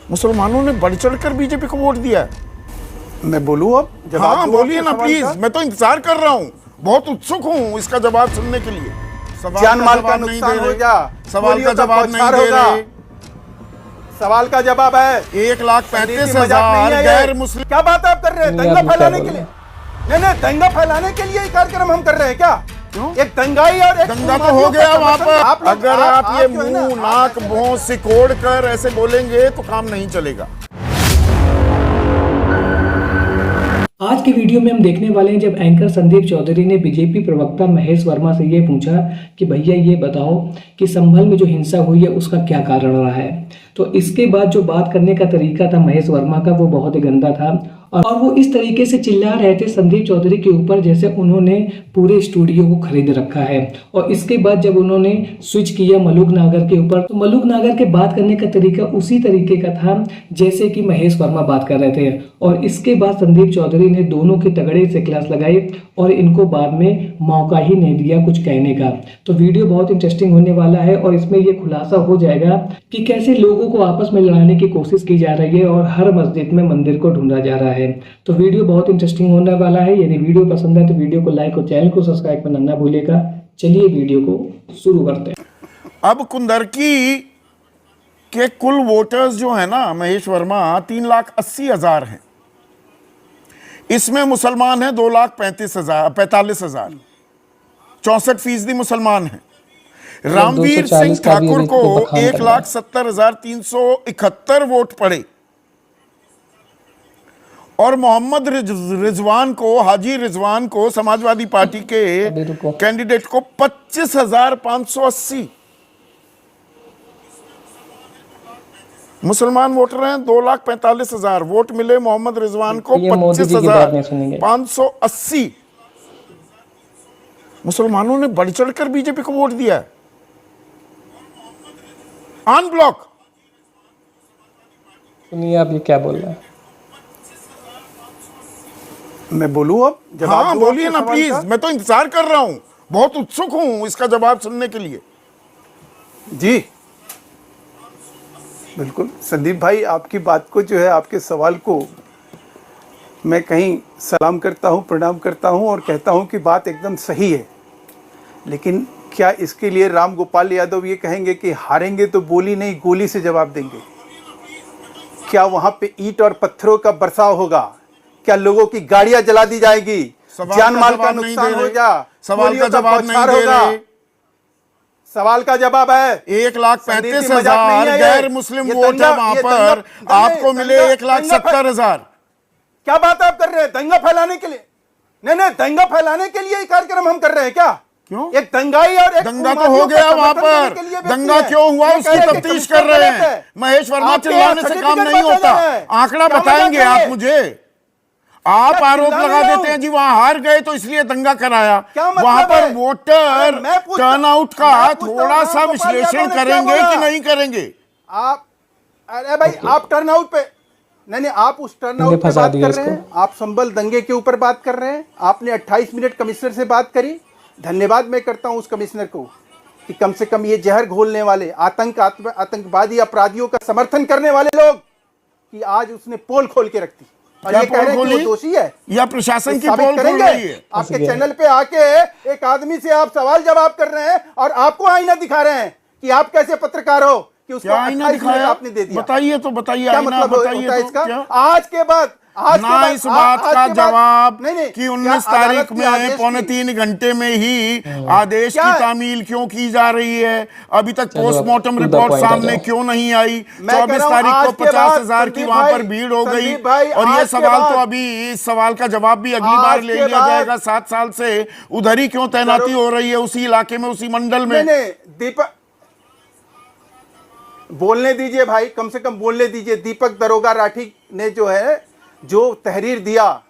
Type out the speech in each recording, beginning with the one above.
मुसलमानों ने बढ़ चढ़कर बीजेपी को वोट दिया है। मैं बोलूं अब जवाब? हाँ बोलिए ना प्लीज, मैं तो इंतजार कर रहा हूँ, बहुत उत्सुक हूँ इसका जवाब सुनने के लिए। जान माल का नुकसान होगा, सवाल का जवाब नहीं दे रहे। सवाल का जवाब है 1,35,000 गैर मुस्लिम। क्या बात आप कर रहे हैं? दंगा फैलाने के लिए? नहीं, दंगा फैलाने के लिए कार्यक्रम हम कर रहे हैं क्या? एक दंगाई और एक दंगा तो हो गया वहां पर। अगर आप ये मुंह नाक मुंह सिकोड़ कर ऐसे बोलेंगे तो काम नहीं चलेगा। आज के वीडियो में हम देखने वाले हैं जब एंकर संदीप चौधरी ने बीजेपी प्रवक्ता महेश वर्मा से ये पूछा कि भैया ये बताओ कि संभल में जो हिंसा हुई है उसका क्या कारण रहा है। तो इसके बाद जो बात करने का तरीका था महेश वर्मा का वो बहुत ही गंदा था और वो इस तरीके से चिल्ला रहे थे संदीप चौधरी के ऊपर जैसे उन्होंने पूरे स्टूडियो को खरीद रखा है। और इसके बाद जब उन्होंने स्विच किया मलूक नागर के ऊपर तो मलूक नागर के बात करने का तरीका उसी तरीके का था जैसे कि महेश वर्मा बात कर रहे थे। और इसके बाद संदीप चौधरी ने दोनों के तगड़े से क्लास लगाई और इनको बाद में मौका ही नहीं दिया कुछ कहने का। तो वीडियो बहुत इंटरेस्टिंग होने वाला है और इसमें ये खुलासा हो जाएगा कि कैसे लोगों को आपस में लड़ाने की कोशिश की जा रही है और हर मस्जिद में मंदिर को ढूंढा जा रहा है। तो वीडियो बहुत इंटरेस्टिंग होने वाला है। यदि वीडियो पसंद है तो वीडियो को लाइक और चैनल को सब्सक्राइब करना ना भूलिएगा। चलिए वीडियो को शुरू करते हैं। अब कुंदरकी के कुल वोटर्स जो है ना महेश वर्मा 3,80,000 हैं। इसमें मुसलमान हैं 2,45,000 64% मुसलमान हैं। रामवीर सिंह ठाकुर को 1,70,371 वोट पड़े और मोहम्मद रिजवान को हाजी रिजवान को समाजवादी पार्टी के कैंडिडेट को 25,580 मुसलमान वोटर हैं। 2,45,000 वोट मिले मोहम्मद रिजवान को 25,580 मुसलमानों ने बढ़ चढ़कर बीजेपी को वोट दिया है। On block. सुनिए आप ये क्या बोल रहे हैं? मैं बोलूं अब जवाब? हाँ बोलिए ना प्लीज, मैं तो इंतजार कर रहा हूं, बहुत उत्सुक हूं इसका जवाब सुनने के लिए। जी बिल्कुल संदीप भाई, आपकी बात को जो है आपके सवाल को मैं कहीं सलाम करता हूं, प्रणाम करता हूं और कहता हूं कि बात एकदम सही है। लेकिन क्या इसके लिए राम गोपाल यादव ये कहेंगे कि हारेंगे तो बोली नहीं गोली से जवाब देंगे? क्या वहां पे ईंट और पत्थरों का बरसाव होगा? क्या लोगों की गाड़ियां जला दी जाएगी? जान माल का नुकसान होगा? सवाल का जवाब नहीं दे रहे। सवाल का जवाब है 1,35,000 गैर मुस्लिम वोट है वहां पर, आपको मिले 1,70,000। क्या बात आप कर रहे हैं? दंगा फैलाने के लिए? नहीं, दंगा फैलाने के लिए कार्यक्रम हम कर रहे हैं क्या? क्यों? एक दंगाई और एक दंगा तो हो गया वहां पर। दंगा क्यों हुआ उसकी तफ्तीश कर रहे हैं। महेश वर्मा चिल्लाने से काम नहीं होता। आंकड़ा बताएंगे आप मुझे। आप आरोप लगा देते हैं जी वहां हार गए तो इसलिए दंगा कराया। वहां पर वोटर टर्नआउट का थोड़ा सा विश्लेषण करेंगे कि नहीं करेंगे? आप अरे भाई आप टर्नआउट पे नहीं, आप उस टर्नआउट पे बात कर रहे हैं। आप संभल दंगे के ऊपर बात कर रहे हैं। आपने 28 मिनट कमिश्नर से बात करी। धन्यवाद मैं करता हूं उस कमिश्नर को कि कम से कम ये जहर घोलने वाले आतंकवादी अपराधियों का समर्थन करने वाले लोग कि आज उसने पोल खोल के रखती और ये कह रहे हैं कि वो दोषी है या प्रशासन की पोल खोल रही है। आपके चैनल पे आके एक आदमी से आप सवाल जवाब कर रहे हैं और आपको आईना दिखा रहे हैं कि आप कैसे पत्रकार हो कि उसको आईना दिखाया आपने दे दिया। बताइए तो बताइए, क्या मतलब बताइए होता है तो इसका? क्या? आज के बाद ना इस बात का जवाब नहीं, कि 19 तारीख में 2.25 घंटे में ही आदेश की तामील क्यों की जा रही है, अभी तक पोस्टमार्टम रिपोर्ट सामने क्यों नहीं आई? 24 तारीख को 50,000 की वहां पर भीड़ हो गई और ये सवाल तो अभी इस सवाल का जवाब भी अगली बार ले लिया जाएगा। 7 साल से उधर ही क्यों तैनाती हो रही है उसी इलाके में उसी मंडल में? दीपक बोलने दीजिए भाई, कम से कम बोलने दीजिए। दीपक दरोगा राठी ने जो तहरीर दिया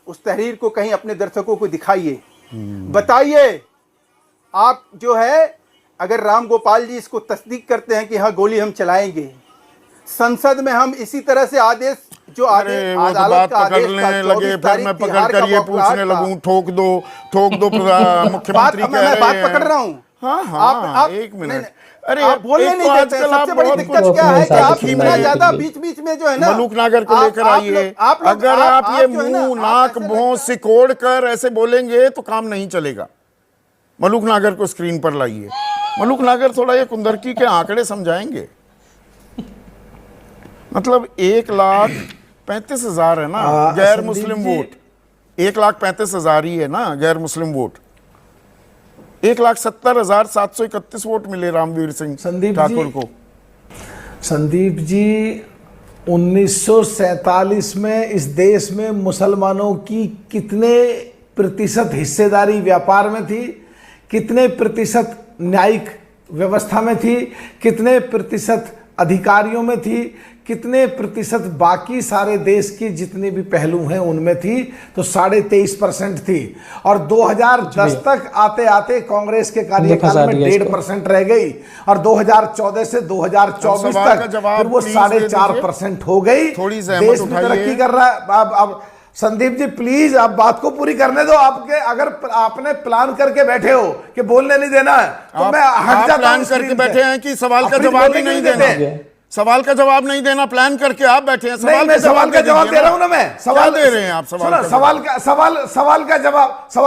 उस तहरीर को कहीं अपने दर्शकों को दिखाइए, बताइए। आप जो है अगर राम गोपाल जी इसको तस्दीक करते हैं कि हाँ गोली हम चलाएंगे, संसद में हम इसी तरह से आदेश जो बात पकड़ने लगे फिर मैं पकड़ कर ये पूछने लगूं ठोक दो मुख्यमंत्री कह रहे हैं। बात पकड़ रहा हूं। हाँ हाँ, एक मिनट। अरे आप बोलने एक नहीं तो देते। आजकल आप सबसे बड़ी बहुत दिक्कत कुछ क्या है कि आप अपने इतना साथ ज्यादा में बीच बीच में जो है ना, मलूक नागर को लेकर आइए। अगर आप ये मुंह नाक भौं सिकोड़ कर ऐसे बोलेंगे तो काम नहीं चलेगा। मलूक नागर को स्क्रीन पर लाइए। मलूक नागर थोड़ा ये कुंदरकी के आंकड़े समझाएंगे। मतलब 1,35,000 है ना गैर मुस्लिम वोट, 1,35,000 ही है ना गैर मुस्लिम वोट। 1,70,731 वोट मिले रामवीर सिंह संदीप ठाकुर जी, को। संदीप जी 1947 में इस देश में मुसलमानों की कितने प्रतिशत हिस्सेदारी व्यापार में थी, कितने प्रतिशत न्यायिक व्यवस्था में थी, कितने प्रतिशत अधिकारियों में थी, कितने प्रतिशत बाकी सारे देश के जितने भी पहलू हैं उनमें थी, तो 23.5% थी। और 2010 तक आते आते कांग्रेस के कार्यकाल में 1.5% रह गई, और 2014 से 2024 तक फिर वो 4.5% हो गई। थोड़ी देश भी तरक्की कर रहा है। अब संदीप जी प्लीज आप बात को पूरी करने दो। आपके अगर आपने प्लान करके बैठे हो कि बोलने नहीं देना है तो मैं हट जाता हूं। प्लान करके बैठे हैं कि सवाल का जवाब ही नहीं देना? सवाल का जवाब नहीं देना, प्लान करके आप बैठे हैं। नहीं, मैं सवाल का जवाब दे रहा हूं ना। मैं सवाल दे रहे हैं आप। सवाल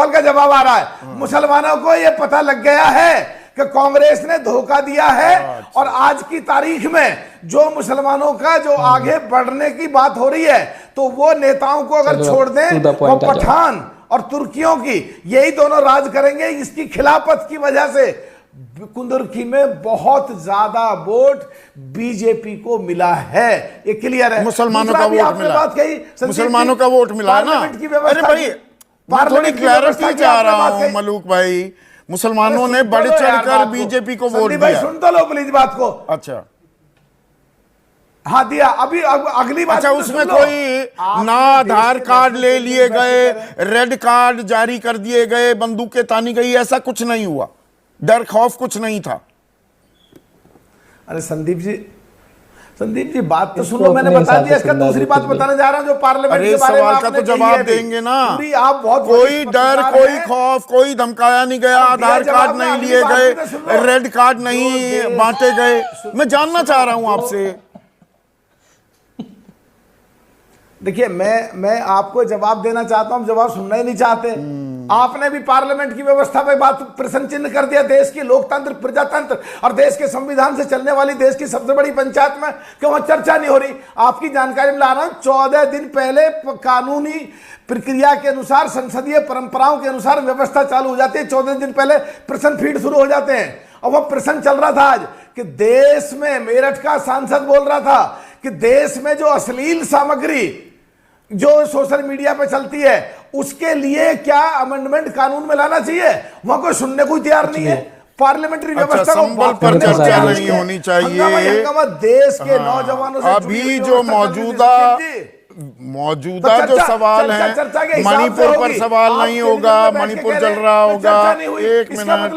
का जवाब आ रहा है। मुसलमानों को यह पता लग गया है कि कांग्रेस ने धोखा दिया है, और आज की तारीख में जो मुसलमानों का जो आगे बढ़ने की बात हो रही है, तो वो नेताओं को अगर छोड़ दें, वो पठान और तुर्कियों की यही दोनों राज करेंगे। इसकी खिलाफत की वजह से कुंदरकी में बहुत ज्यादा वोट बीजेपी को मिला है, ये क्लियर है। मुसलमानों का वोट मिला, बात कही मुसलमानों का वोट मिला है ना। अरे भाई मैं थोड़ी क्लैरिटी चाह रहा हूं मलूक भाई। मुसलमानों ने बढ़ चढ़कर बीजेपी को वोट दिया। सुन तो लो प्लीज बात को। अच्छा हाँ दिया। अभी अगली बात। अच्छा, उसमें कोई ना आधार कार्ड ले लिए गए, रेड कार्ड जारी कर दिए गए, बंदूकें तानी गई, ऐसा कुछ नहीं हुआ। डर खौफ कुछ नहीं था। अरे संदीप जी बात तो सुनो, मैंने बता दिया। इसका दूसरी बात बताने जा रहा हूं जो पार्लियामेंट के बारे में सवाल का तो जवाब देंगे ना। आप बहुत कोई डर, कोई खौफ, कोई धमकाया नहीं गया, आधार कार्ड नहीं लिए गए, रेड कार्ड नहीं बांटे गए। मैं जानना चाह रहा हूं आपसे। देखिए मैं आपको जवाब देना चाहता हूं, जवाब सुनना ही नहीं चाहते। आपने भी पार्लियामेंट की व्यवस्था पे बात प्रश्न चिन्ह कर दिया। देश की लोकतंत्र, प्रजातंत्र और देश के संविधान से चलने वाली देश की सबसे बड़ी पंचायत में क्यों वहां चर्चा नहीं हो रही? आपकी जानकारी में ला रहा हूं। 14 दिन पहले कानूनी प्रक्रिया के अनुसार, संसदीय परंपराओं के अनुसार व्यवस्था चालू हो जाती है। 14 दिन पहले प्रश्न फीड शुरू हो जाते हैं, और वह प्रश्न चल रहा था आज कि देश में, मेरठ का सांसद बोल रहा था कि देश में जो अश्लील सामग्री जो सोशल मीडिया पे चलती है, उसके लिए क्या अमेंडमेंट कानून में लाना चाहिए? वहां कोई सुनने को तैयार नहीं है। पार्लियामेंट्री व्यवस्था संबल पर चर्चा नहीं होनी चाहिए। देश के नौजवानों से अभी जो मौजूदा जो सवाल है, मणिपुर पर सवाल नहीं होगा, मणिपुर चल रहा होगा। एक मिनट,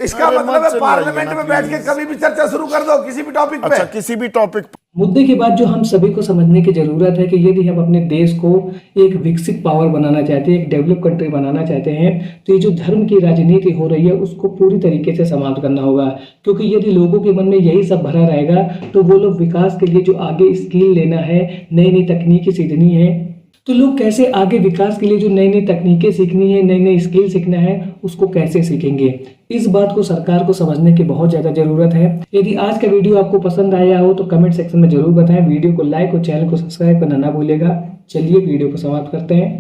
इसका मतलब है पार्लियामेंट में बैठ के कभी भी चर्चा शुरू कर दो किसी भी टॉपिक पे। अच्छा, किसी भी टॉपिक। मुद्दे के बाद जो हम सभी को समझने की जरूरत है कि यदि हम अपने देश को एक विकसित पावर बनाना चाहते हैं, एक डेवलप कंट्री बनाना चाहते हैं, तो ये जो धर्म की राजनीति हो रही है उसको पूरी तरीके से समाप्त करना होगा। क्योंकि यदि लोगों के मन में यही सब भरा रहेगा तो वो लोग विकास के लिए जो आगे स्किल लेना है, नई नई तकनीकी सीखनी है, तो लोग कैसे आगे विकास के लिए जो नई नई तकनीकें सीखनी है, नई नई स्किल सीखना है, उसको कैसे सीखेंगे? इस बात को सरकार को समझने की बहुत ज़्यादा ज़रूरत है। यदि आज का वीडियो आपको पसंद आया हो तो कमेंट सेक्शन में जरूर बताएं। वीडियो को लाइक और चैनल को सब्सक्राइब करना ना भूलिएगा। चलिए वीडियो को समाप्त करते हैं।